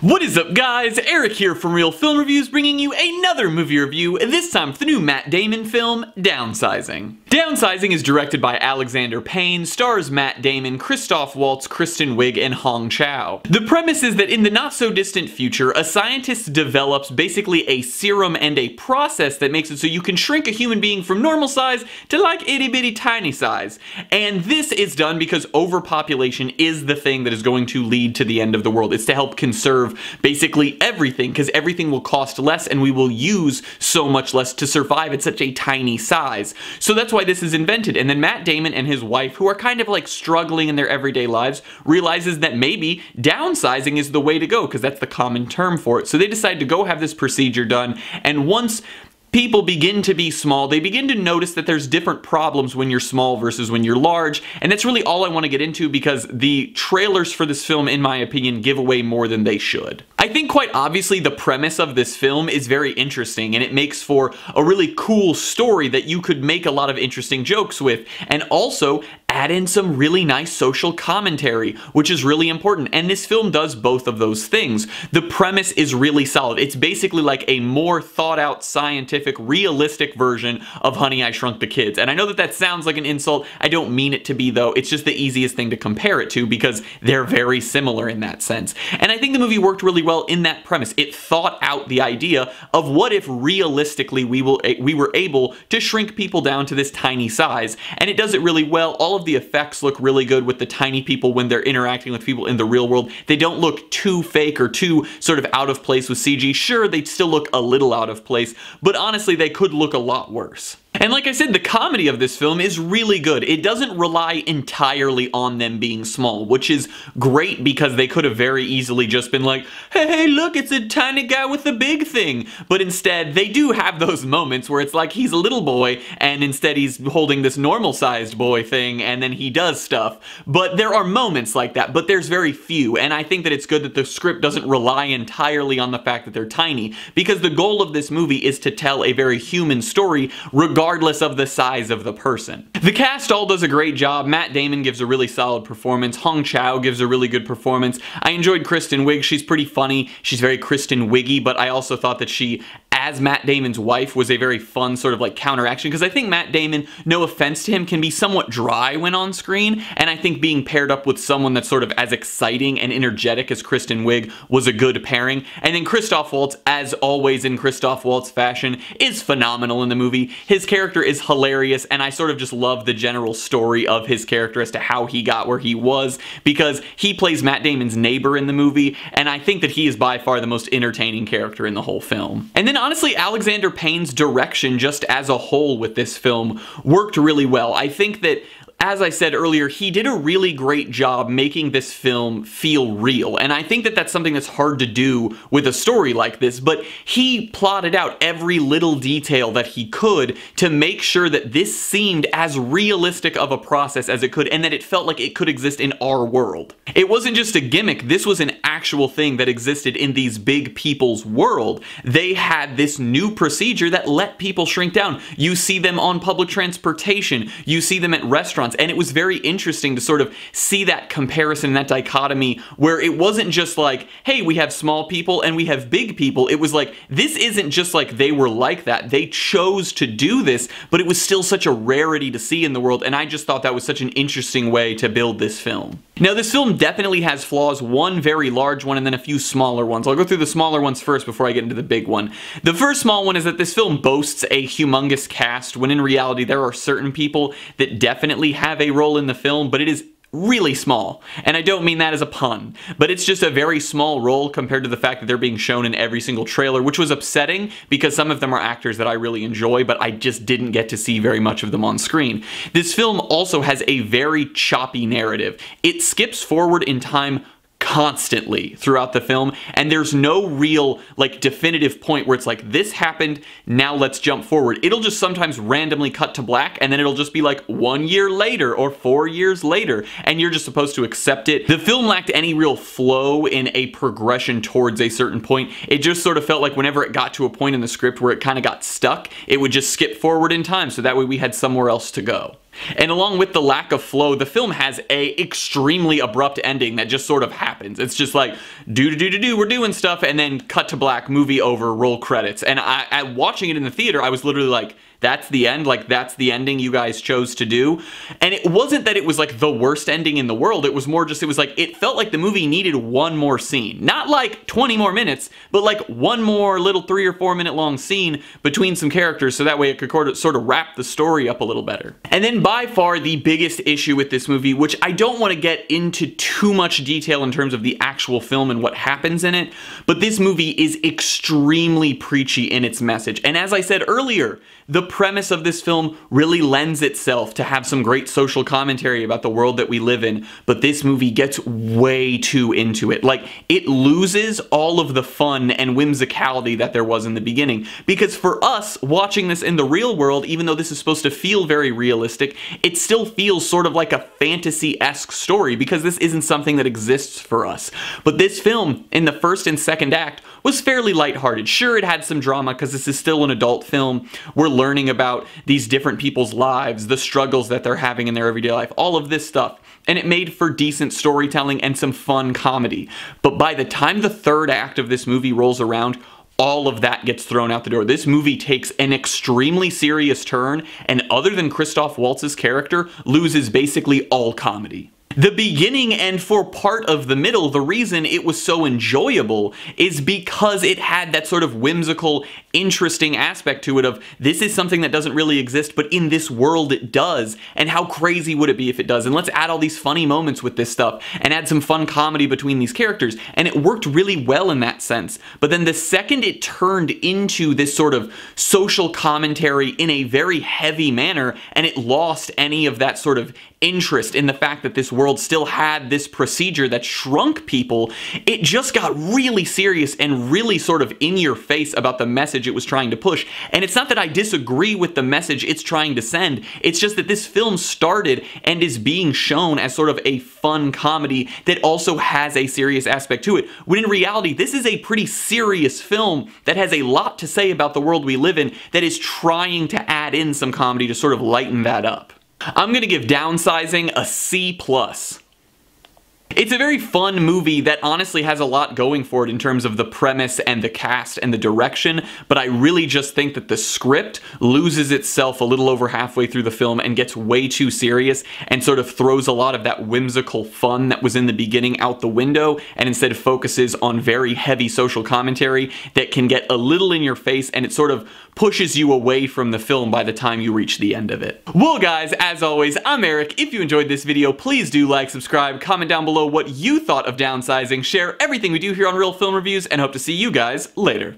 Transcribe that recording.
What is up, guys? Eric here from Real Film Reviews, bringing you another movie review, this time for the new Matt Damon film, Downsizing. Downsizing is directed by Alexander Payne, stars Matt Damon, Christoph Waltz, Kristen Wiig, and Hong Chow. The premise is that in the not-so-distant future, a scientist develops basically a serum and a process that makes it so you can shrink a human being from normal size to like itty-bitty tiny size. And this is done because overpopulation is the thing that is going to lead to the end of the world. It's to help conserve basically everything, because everything will cost less and we will use so much less to survive at such a tiny size. So that's why this is invented. And then Matt Damon and his wife, who are kind of like struggling in their everyday lives, realizes that maybe downsizing is the way to go, because that's the common term for it. So they decide to go have this procedure done, and once people begin to be small, they begin to notice that there's different problems when you're small versus when you're large, and that's really all I want to get into because the trailers for this film, in my opinion, give away more than they should. I think quite obviously the premise of this film is very interesting, and it makes for a really cool story that you could make a lot of interesting jokes with, and also add in some really nice social commentary, which is really important, and this film does both of those things. The premise is really solid. It's basically like a more thought out, scientific, realistic version of Honey, I Shrunk the Kids. And I know that that sounds like an insult. I don't mean it to be, though. It's just the easiest thing to compare it to because they're very similar in that sense. And I think the movie worked really well in that premise. It thought out the idea of what if realistically we were able to shrink people down to this tiny size. And it does it really well. All of the effects look really good with the tiny people when they're interacting with people in the real world. They don't look too fake or too sort of out of place with CG. Sure, they still look a little out of place, but honestly, they could look a lot worse. And like I said, the comedy of this film is really good. It doesn't rely entirely on them being small, which is great because they could have very easily just been like, hey, look, it's a tiny guy with a big thing. But instead, they do have those moments where it's like he's a little boy and instead he's holding this normal-sized boy thing and then he does stuff. But there are moments like that, but there's very few. And I think that it's good that the script doesn't rely entirely on the fact that they're tiny, because the goal of this movie is to tell a very human story regardless of the size of the person. The cast all does a great job. Matt Damon gives a really solid performance. Hong Chow gives a really good performance. I enjoyed Kristen Wiig. She's pretty funny. She's very Kristen Wiiggy, but I also thought that she, as Matt Damon's wife, was a very fun sort of like counteraction, because I think Matt Damon, no offense to him, can be somewhat dry when on screen, and I think being paired up with someone that's sort of as exciting and energetic as Kristen Wiig was a good pairing. And then Christoph Waltz, as always in Christoph Waltz fashion, is phenomenal in the movie. His character is hilarious, and I sort of just love the general story of his character as to how he got where he was, because he plays Matt Damon's neighbor in the movie, and I think that he is by far the most entertaining character in the whole film. And then honestly, Alexander Payne's direction just as a whole with this film worked really well. I think that, as I said earlier, he did a really great job making this film feel real, and I think that that's something that's hard to do with a story like this, but he plotted out every little detail that he could to make sure that this seemed as realistic of a process as it could, and that it felt like it could exist in our world. It wasn't just a gimmick, this was an actual thing that existed in these big people's world. They had this new procedure that let people shrink down. You see them on public transportation, you see them at restaurants, and it was very interesting to sort of see that comparison and that dichotomy where it wasn't just like, hey, we have small people and we have big people. It was like, this isn't just like they were like that. They chose to do this, but it was still such a rarity to see in the world, and I just thought that was such an interesting way to build this film. Now, this film definitely has flaws, one very large one and then a few smaller ones. I'll go through the smaller ones first before I get into the big one. The first small one is that this film boasts a humongous cast, when in reality there are certain people that definitely have a role in the film, but it is really small. And I don't mean that as a pun, but it's just a very small role compared to the fact that they're being shown in every single trailer, which was upsetting because some of them are actors that I really enjoy, but I just didn't get to see very much of them on screen. This film also has a very choppy narrative. It skips forward in time constantly throughout the film, and there's no real like definitive point where it's like, this happened, now let's jump forward. It'll just sometimes randomly cut to black, and then it'll just be like 1 year later or 4 years later, and you're just supposed to accept it. The film lacked any real flow in a progression towards a certain point. It just sort of felt like whenever it got to a point in the script where it kind of got stuck, it would just skip forward in time, so that way we had somewhere else to go. And along with the lack of flow, the film has a extremely abrupt ending that just sort of happens. It's just like, we're doing stuff, and then cut to black, movie over, roll credits. And watching it in the theater, I was literally like, that's the end? Like, that's the ending you guys chose to do? And it wasn't that it was like the worst ending in the world, it was more just, it was like, it felt like the movie needed one more scene. Not like 20 more minutes, but like one more little 3 or 4 minute long scene between some characters, so that way it could sort of wrap the story up a little better. And then by far the biggest issue with this movie, which I don't want to get into too much detail in terms of the actual film and what happens in it, but this movie is extremely preachy in its message. And as I said earlier, the premise of this film really lends itself to have some great social commentary about the world that we live in, but this movie gets way too into it. Like, it loses all of the fun and whimsicality that there was in the beginning. Because for us, watching this in the real world, even though this is supposed to feel very realistic, it still feels sort of like a fantasy-esque story, because this isn't something that exists for us. But this film, in the first and second act, was fairly lighthearted. Sure, it had some drama, because this is still an adult film. We're learning about these different people's lives, the struggles that they're having in their everyday life, all of this stuff. And it made for decent storytelling and some fun comedy. But by the time the third act of this movie rolls around, all of that gets thrown out the door. This movie takes an extremely serious turn, and other than Christoph Waltz's character, loses basically all comedy. The beginning and for part of the middle, the reason it was so enjoyable is because it had that sort of whimsical, interesting aspect to it of, this is something that doesn't really exist, but in this world it does, and how crazy would it be if it does? And let's add all these funny moments with this stuff, and add some fun comedy between these characters, and it worked really well in that sense. But then the second it turned into this sort of social commentary in a very heavy manner, and it lost any of that sort of interest in the fact that this world still had this procedure that shrunk people, it just got really serious and really sort of in your face about the message it was trying to push. And it's not that I disagree with the message it's trying to send, it's just that this film started and is being shown as sort of a fun comedy that also has a serious aspect to it, when in reality this is a pretty serious film that has a lot to say about the world we live in, that is trying to add in some comedy to sort of lighten that up. I'm gonna give Downsizing a C+. It's a very fun movie that honestly has a lot going for it in terms of the premise and the cast and the direction, but I really just think that the script loses itself a little over halfway through the film and gets way too serious and sort of throws a lot of that whimsical fun that was in the beginning out the window, and instead focuses on very heavy social commentary that can get a little in your face, and it sort of pushes you away from the film by the time you reach the end of it. Well guys, as always, I'm Eric. If you enjoyed this video, please do like, subscribe, comment down below what you thought of Downsizing, share everything we do here on Real Film Reviews, and hope to see you guys later.